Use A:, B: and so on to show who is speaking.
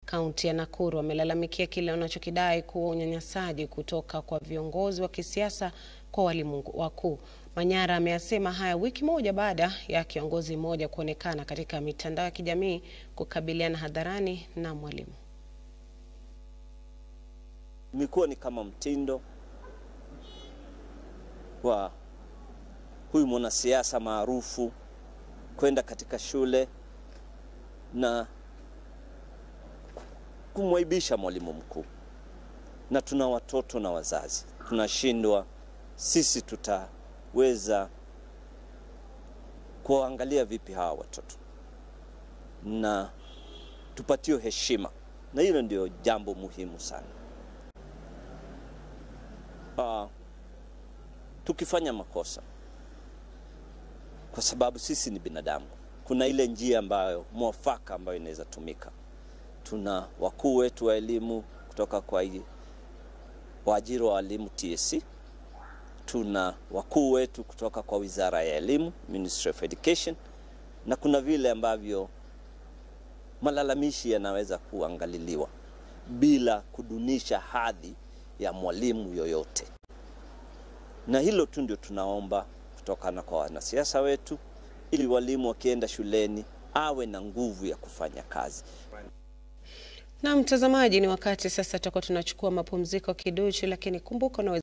A: Kaunti ya Nakuru wamelalamikia kile wanachokidai kuwa unyanyasaji kutoka kwa viongozi wa kisiasa kwa walimu wakuu. Manyara ameyasema haya wiki moja baada ya kiongozi mmoja kuonekana katika mitandao ya kijamii kukabiliana hadharani na mwalimu.
B: Imekuwa ni kama mtindo wa huyu mwanasiasa maarufu kwenda katika shule na kumwaibisha mwalimu mkuu. Na tuna watoto na wazazi. Tunashindwa sisi tutaweza kuangalia vipi hawa watoto na tupatio heshima. Na hilo ndio jambo muhimu sana. Tukifanya makosa, kwa sababu sisi ni binadamu, kuna ile njia ambayo mwafaka ambayo inaweza tumika. Tuna wakuu wetu wa elimu kutoka kwa waajiri wa walimu TSC. Tuna wakuu wetu kutoka kwa Wizara ya Elimu, Ministry of Education, na kuna vile ambavyo malalamishi yanaweza kuangaliliwa bila kudunisha hadhi ya mwalimu yoyote. Na hilo tu ndio tunaomba kutokana kwa wanasiasa wetu, ili walimu wakienda shuleni awe na nguvu ya kufanya kazi.
A: Na mtazamaji, ni wakati sasa tutakuwa tunachukua mapumziko kidogo, lakini kumbuka